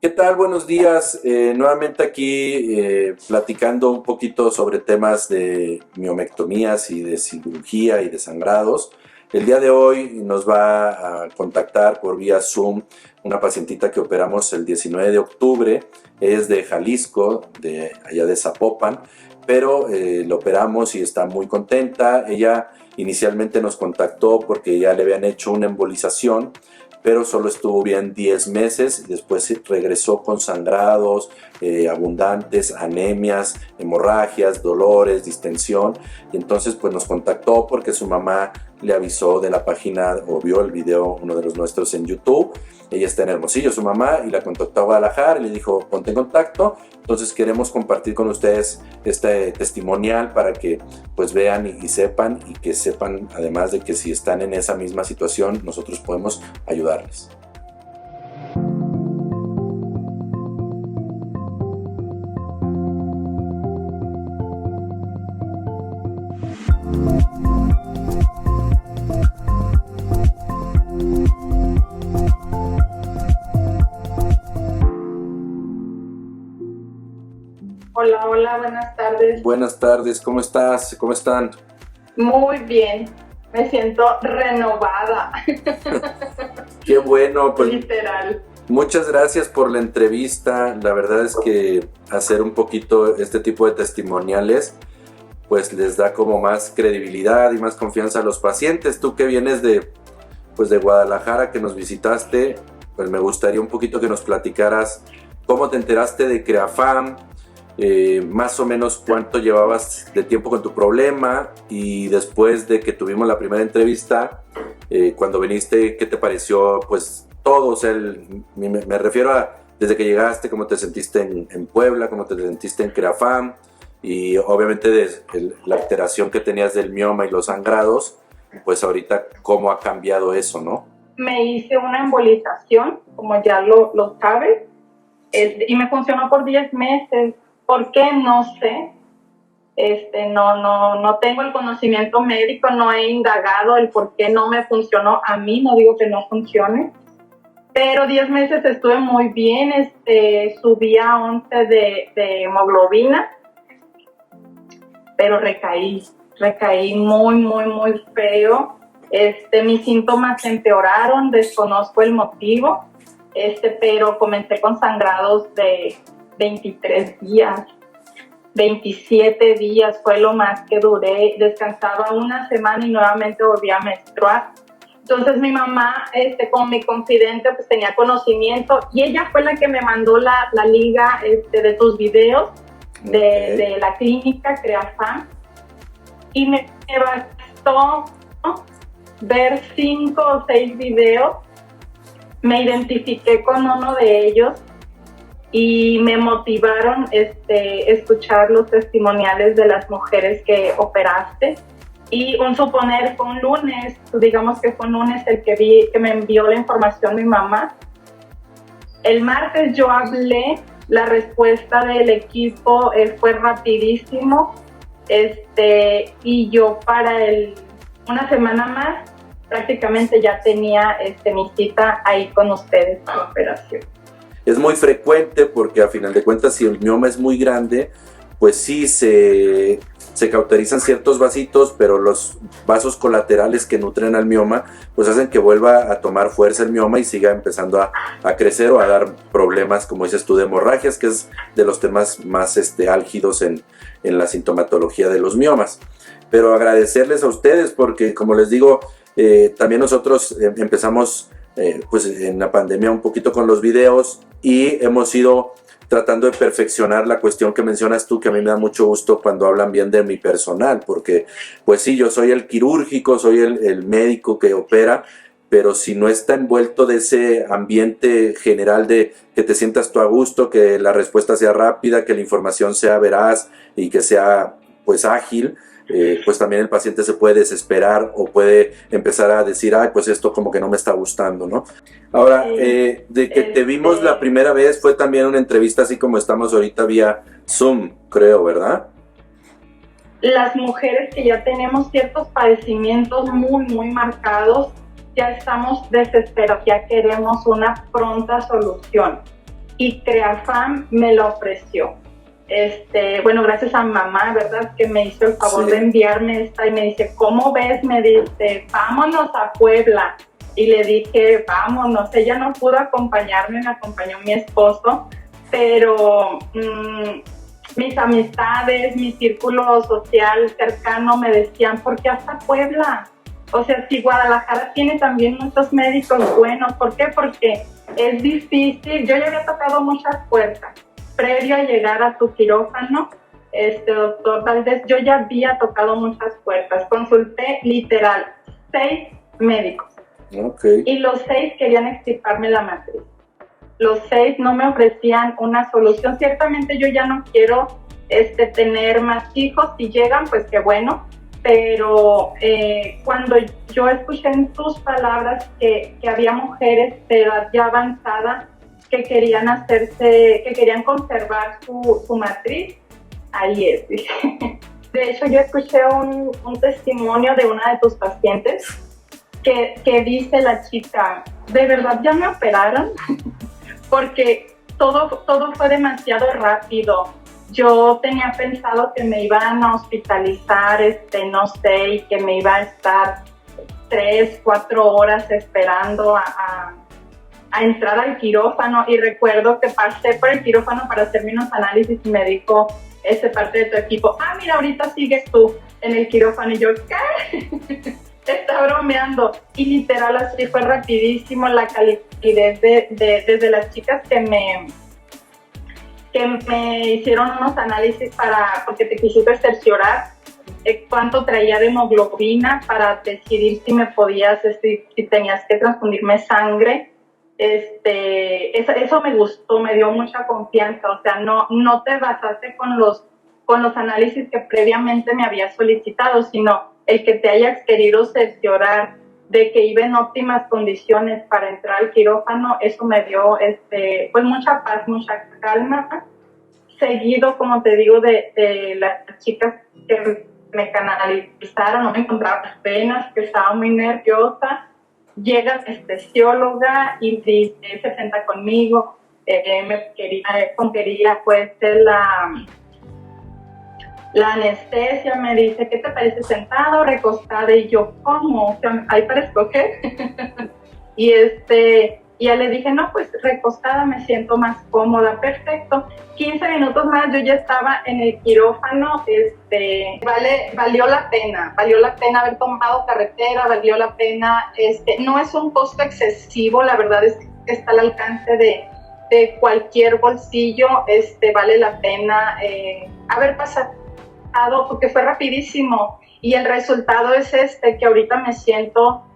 ¿Qué tal? Buenos días. Nuevamente aquí platicando un poquito sobre temas de miomectomías y de cirugía y de sangrados. El día de hoy nos va a contactar por vía Zoom una pacientita que operamos el 19 de octubre. Es de Jalisco, de allá de Zapopan, pero lo operamos y está muy contenta. Ella inicialmente nos contactó porque ya le habían hecho una embolización, pero solo estuvo bien 10 meses y después regresó con sangrados abundantes, anemias, hemorragias, dolores, distensión. Y entonces pues nos contactó porque su mamá le avisó de la página o vio el video, uno de los nuestros en YouTube. Ella está en Hermosillo, su mamá, y la contactó a Guadalajara y le dijo, ponte en contacto. Entonces queremos compartir con ustedes este testimonial para que pues vean y sepan, y que sepan además de que si están en esa misma situación, nosotros podemos ayudarles. Hola, hola, buenas tardes. Buenas tardes, ¿cómo estás? ¿Cómo están? Muy bien, me siento renovada. Qué bueno, pues Literal. muchas gracias por la entrevista. La verdad es que hacer un poquito este tipo de testimoniales pues les da como más credibilidad y más confianza a los pacientes. Tú que vienes de Guadalajara, que nos visitaste, pues me gustaría un poquito que nos platicaras cómo te enteraste de Creafam, más o menos cuánto llevabas de tiempo con tu problema, y después de que tuvimos la primera entrevista, cuando viniste, ¿qué te pareció? Pues todo, o sea, me refiero a desde que llegaste, cómo te sentiste en Puebla, cómo te sentiste en Creafam, y obviamente la alteración que tenías del mioma y los sangrados, pues ahorita cómo ha cambiado eso, ¿no? Me hice una embolización, como ya lo sabes, y me funcionó por 10 meses. ¿Por qué? No sé. No tengo el conocimiento médico, no he indagado el por qué no me funcionó. A mí no digo que no funcione, pero 10 meses estuve muy bien. Subí a 11 de hemoglobina, pero recaí muy, muy, muy feo. Mis síntomas empeoraron, desconozco el motivo, pero comencé con sangrados de 23 días, 27 días fue lo más que duré. Descansaba una semana y nuevamente volví a menstruar. Entonces mi mamá, como mi confidente, pues tenía conocimiento, y ella fue la que me mandó la liga de tus videos, de la clínica Creafam, y me bastó, ¿no?, ver 5 o 6 videos. Me identifiqué con uno de ellos y me motivaron escuchar los testimoniales de las mujeres que operaste. Y un suponer, fue un lunes, digamos que fue un lunes el que me envió la información mi mamá. El martes yo hablé, la respuesta del equipo fue rapidísimo, y yo para una semana más prácticamente ya tenía mi cita ahí con ustedes para la operación. Es muy frecuente porque a final de cuentas, si el mioma es muy grande, pues sí se cauterizan ciertos vasitos, pero los vasos colaterales que nutren al mioma pues hacen que vuelva a tomar fuerza el mioma y siga empezando a crecer o a dar problemas, como dices tú, de hemorragias, que es de los temas más álgidos en la sintomatología de los miomas. Pero agradecerles a ustedes porque, como les digo, también nosotros empezamos pues en la pandemia un poquito con los videos, y hemos ido tratando de perfeccionar la cuestión que mencionas tú, que a mí me da mucho gusto cuando hablan bien de mi personal, porque pues sí, yo soy el quirúrgico, soy el médico que opera, pero si no está envuelto de ese ambiente general de que te sientas tú a gusto, que la respuesta sea rápida, que la información sea veraz y que sea pues ágil, pues también el paciente se puede desesperar o puede empezar a decir, ay, pues esto como que no me está gustando, ¿no? Ahora, de que te vimos la primera vez fue también una entrevista así como estamos ahorita vía Zoom, creo, ¿verdad? Las mujeres que ya tenemos ciertos padecimientos muy, muy marcados, ya estamos desesperados, ya queremos una pronta solución. y Creafam me lo ofreció. Bueno, gracias a mamá, ¿verdad? Que me hizo el favor de enviarme esta y me dice, ¿cómo ves? Me dice, vámonos a Puebla. Y le dije, vámonos. Ella no pudo acompañarme, me acompañó mi esposo, pero mis amistades, mi círculo social cercano me decían, ¿por qué hasta Puebla? O sea, si Guadalajara tiene también muchos médicos buenos, ¿por qué? Porque es difícil. Yo ya había tocado muchas puertas. Previo a llegar a tu quirófano, doctor Valdés, yo ya había tocado muchas puertas. Consulté literal 6 médicos. Okay. Y los 6 querían extirparme la matriz. Los 6 no me ofrecían una solución. Ciertamente yo ya no quiero tener más hijos. Si llegan, pues qué bueno. Pero cuando yo escuché en tus palabras que había mujeres de edad ya avanzada que querían conservar su matriz, ahí es, dije. De hecho, yo escuché un testimonio de una de tus pacientes que dice la chica, ¿de verdad ya me operaron? Porque todo fue demasiado rápido. Yo tenía pensado que me iban a hospitalizar, no sé, y que me iba a estar 3, 4 horas esperando a entrar al quirófano, y recuerdo que pasé por el quirófano para hacerme unos análisis y me dijo parte de tu equipo, mira, ahorita sigues tú en el quirófano, y yo, ¿qué? Está bromeando. Y literal así fue rapidísimo la calidez desde las chicas que me hicieron unos análisis porque te quisiste cerciorar cuánto traía de hemoglobina para decidir si me podías, si tenías que transfundirme sangre. Eso me gustó, me dio mucha confianza. O sea, no te basaste con los análisis que previamente me había solicitado, sino el que te hayas querido cerciorar de que iba en óptimas condiciones para entrar al quirófano. Eso me dio pues mucha paz, mucha calma. Seguido, como te digo, de las chicas que me canalizaron, no me encontraba apenas, que estaba muy nerviosa. Llega la anestesióloga y se senta conmigo, me quería pues la anestesia, me dice, ¿qué te parece, sentado o recostada? Y yo, ¿cómo? O sea, ¿hay para escoger? Y ya le dije, no, pues recostada, me siento más cómoda. Perfecto. 15 minutos más yo ya estaba en el quirófano. Valió la pena haber tomado carretera, valió la pena. No es un costo excesivo, la verdad es que está al alcance de cualquier bolsillo. Vale la pena haber pasado, porque fue rapidísimo, y el resultado es que ahorita me siento.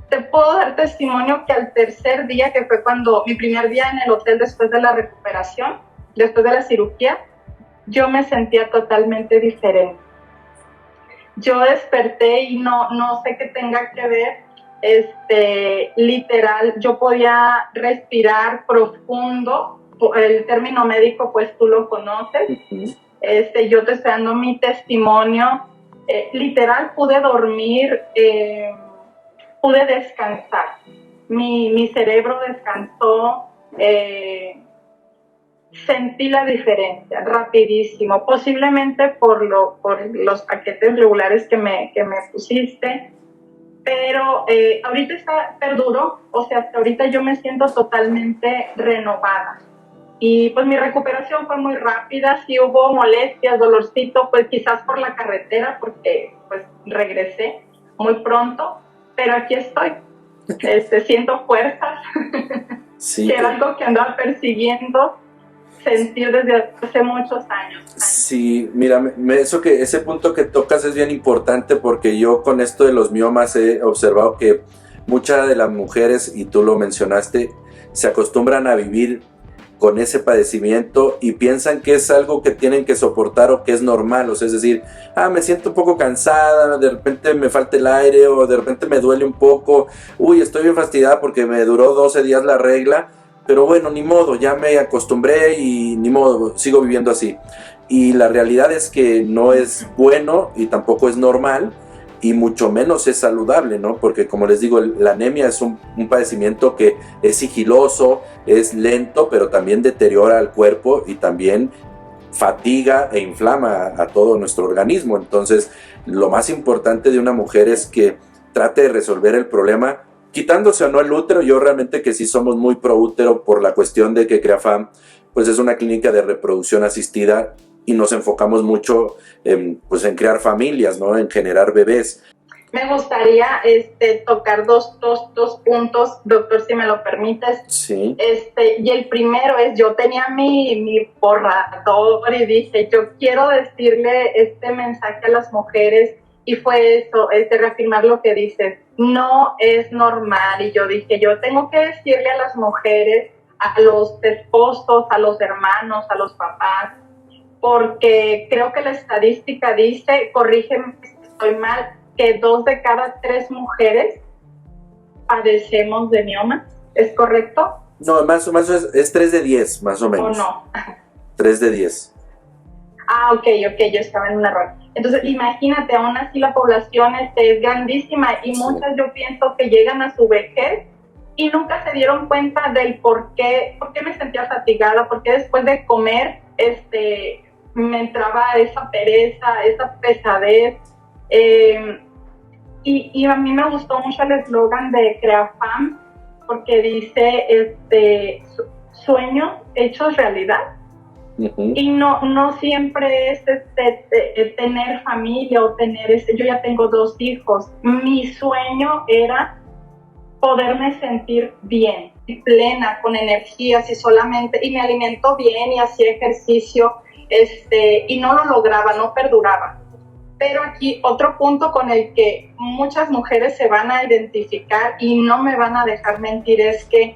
Te puedo dar testimonio que al tercer día, que fue mi primer día en el hotel después de la recuperación, después de la cirugía, yo me sentía totalmente diferente. Yo desperté y no sé qué tenga que ver, literal, yo podía respirar profundo. El término médico, pues tú lo conoces. Yo te estoy dando mi testimonio. Literal, pude dormir, pude descansar, mi cerebro descansó, sentí la diferencia rapidísimo, posiblemente por los paquetes regulares que me pusiste, pero ahorita perduró, o sea, hasta ahorita yo me siento totalmente renovada. Y pues mi recuperación fue muy rápida, sí hubo molestias, dolorcito, pues quizás por la carretera, porque pues regresé muy pronto, pero aquí estoy, siento fuerzas, sí, que era algo que andaba persiguiendo, sentir desde hace muchos años. Sí, mira, ese punto que tocas es bien importante, porque yo con esto de los miomas he observado que muchas de las mujeres, y tú lo mencionaste, se acostumbran a vivir con ese padecimiento y piensan que es algo que tienen que soportar o que es normal. O sea, es decir, me siento un poco cansada, de repente me falta el aire, o de repente me duele un poco, estoy bien fastidiada porque me duró 12 días la regla, pero bueno, ni modo, ya me acostumbré y ni modo, sigo viviendo así. Y la realidad es que no es bueno y tampoco es normal, y mucho menos es saludable, ¿no? Porque como les digo, la anemia es un padecimiento que es sigiloso, es lento, pero también deteriora al cuerpo y también fatiga e inflama a todo nuestro organismo. Entonces, lo más importante de una mujer es que trate de resolver el problema quitándose o no el útero. Yo realmente que sí somos muy pro útero por la cuestión de que CREAFAM pues es una clínica de reproducción asistida y nos enfocamos mucho pues en crear familias, ¿no? En generar bebés. Me gustaría tocar dos puntos, doctor, si me lo permites. Sí. Y el primero es, yo tenía mi borrador y dije, yo quiero decirle este mensaje a las mujeres, y fue eso, reafirmar lo que dices, no es normal. Y yo dije, yo tengo que decirle a las mujeres, a los esposos, a los hermanos, a los papás, porque creo que la estadística dice, corrígeme si estoy mal, que 2 de cada 3 mujeres padecemos de mioma, ¿es correcto? No, más o menos es 3 de 10, más o menos. ¿O no? 3 de 10. Ah, ok, yo estaba en un error. Entonces, imagínate, aún así la población es grandísima y muchas yo pienso que llegan a su vejez y nunca se dieron cuenta del por qué me sentía fatigada, por qué después de comer me entraba esa pereza, esa pesadez. Y a mí me gustó mucho el eslogan de CREAFAM, porque dice sueños hechos realidad. Uh-huh. Y no siempre es tener familia o tener yo ya tengo 2 hijos. Mi sueño era poderme sentir bien, plena, con energías y me alimento bien y hacía ejercicio, y no lo lograba, no perduraba. Pero aquí otro punto con el que muchas mujeres se van a identificar y no me van a dejar mentir es que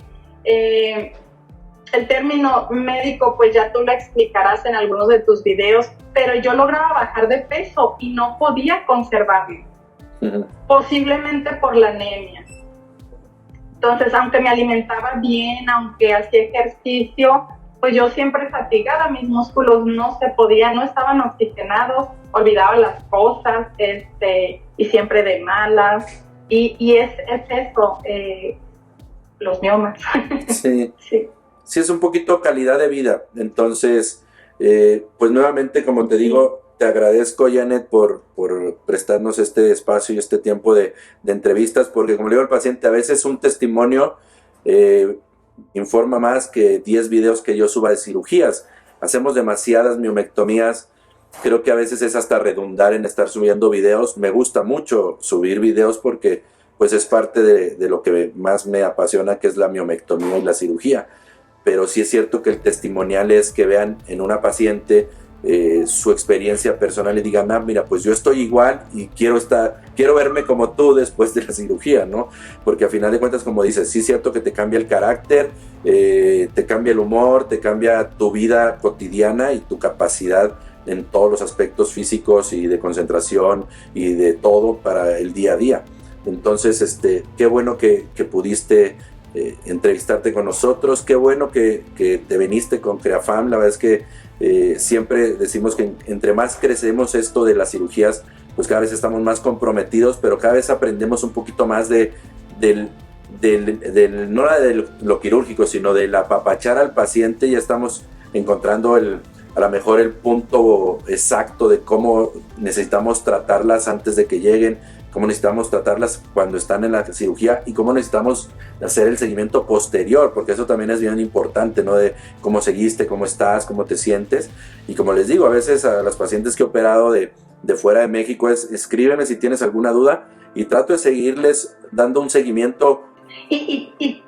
el término médico, pues ya tú lo explicarás en algunos de tus videos, pero yo lograba bajar de peso y no podía conservarlo, uh-huh. Posiblemente por la anemia. Entonces, aunque me alimentaba bien, aunque hacía ejercicio, pues yo siempre fatigada, mis músculos no estaban oxigenados, olvidaba las cosas, y siempre de malas, y es eso, los miomas. Sí. Sí. Sí, es un poquito calidad de vida. Entonces, pues nuevamente, como te digo, te agradezco, Janet, por prestarnos este espacio y este tiempo de entrevistas, porque como le digo al paciente, a veces un testimonio informa más que 10 videos que yo suba de cirugías. Hacemos demasiadas miomectomías. Creo que a veces es hasta redundar en estar subiendo videos. Me gusta mucho subir videos porque pues es parte de lo que más me apasiona, que es la miomectomía y la cirugía. Pero sí es cierto que el testimonial es que vean en una paciente su experiencia personal y digan, mira, pues yo estoy igual y quiero verme como tú después de la cirugía, ¿no? Porque a final de cuentas, como dices, sí es cierto que te cambia el carácter, te cambia el humor, te cambia tu vida cotidiana y tu capacidad en todos los aspectos físicos y de concentración y de todo para el día a día. Entonces, qué bueno que pudiste entrevistarte con nosotros, qué bueno que te viniste con CREAFAM. La verdad es que siempre decimos que entre más crecemos esto de las cirugías, pues cada vez estamos más comprometidos, pero cada vez aprendemos un poquito más no de lo quirúrgico, sino del apapachar al paciente. Ya estamos encontrando a lo mejor el punto exacto de cómo necesitamos tratarlas antes de que lleguen, cómo necesitamos tratarlas cuando están en la cirugía y cómo necesitamos hacer el seguimiento posterior, porque eso también es bien importante, ¿no? De cómo seguiste, cómo estás, cómo te sientes. Y como les digo, a veces a las pacientes que he operado de fuera de México escríbeme si tienes alguna duda y trato de seguirles dando un seguimiento. ¿Y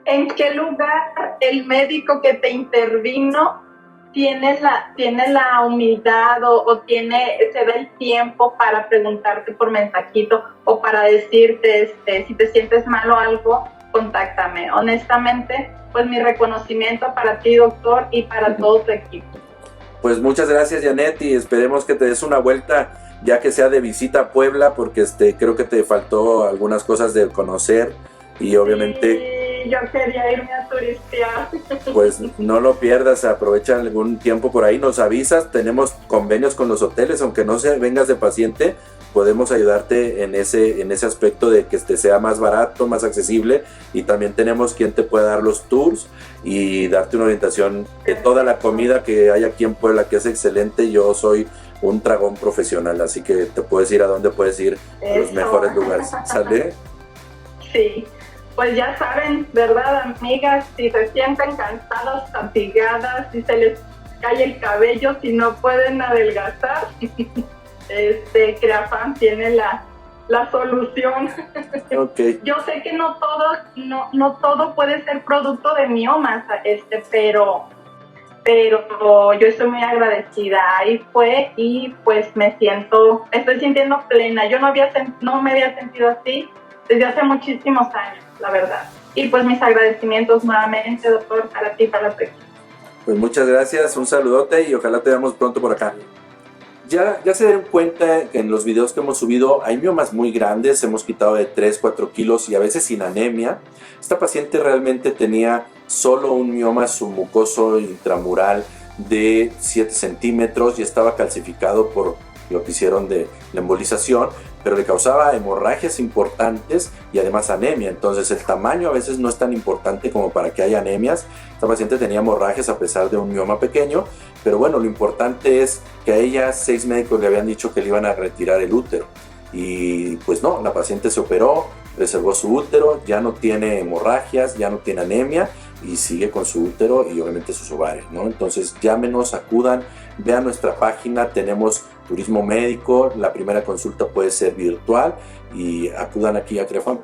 en qué lugar el médico que te intervino tiene la humildad o se da el tiempo para preguntarte por mensajito o para decirte si te sientes mal o algo, contáctame? Honestamente, pues mi reconocimiento para ti, doctor, y para todo tu equipo. Pues muchas gracias, Janet, y esperemos que te des una vuelta, ya que sea de visita a Puebla, porque creo que te faltó algunas cosas de conocer y obviamente... Sí, yo quería irme a turistear. Pues no lo pierdas, aprovecha algún tiempo por ahí, nos avisas, tenemos convenios con los hoteles, aunque no vengas de paciente, podemos ayudarte en ese aspecto de que te sea más barato, más accesible, y también tenemos quien te pueda dar los tours y darte una orientación de toda la comida que hay aquí en Puebla, que es excelente. Yo soy un tragón profesional, así que te puedes ir a donde puedes ir, a los mejores lugares. ¿Sale? Sí, pues ya saben, ¿verdad, amigas? Si se sienten cansadas, fatigadas, si se les cae el cabello, si no pueden adelgazar, Creafam tiene la solución. Okay. Yo sé que no todo puede ser producto de miomas, pero yo estoy muy agradecida. Ahí fue y pues estoy sintiendo plena. Yo no me había sentido así desde hace muchísimos años, la verdad. Y pues mis agradecimientos nuevamente, doctor, para ti, para ti. Pues muchas gracias, un saludote y ojalá te veamos pronto por acá. Ya se dieron cuenta que en los videos que hemos subido hay miomas muy grandes, hemos quitado de 3-4 kilos y a veces sin anemia. Esta paciente realmente tenía solo un mioma submucoso intramural de 7 centímetros y estaba calcificado por lo que hicieron de la embolización, pero le causaba hemorragias importantes y además anemia. Entonces el tamaño a veces no es tan importante como para que haya anemias. Esta paciente tenía hemorragias a pesar de un mioma pequeño, pero bueno, lo importante es que a ella 6 médicos le habían dicho que le iban a retirar el útero y pues no, la paciente se operó, preservó su útero, ya no tiene hemorragias, ya no tiene anemia y sigue con su útero y obviamente sus ovarios, ¿no? Entonces llámenos, acudan, vean nuestra página, tenemos turismo médico, la primera consulta puede ser virtual y acudan aquí a Creafam.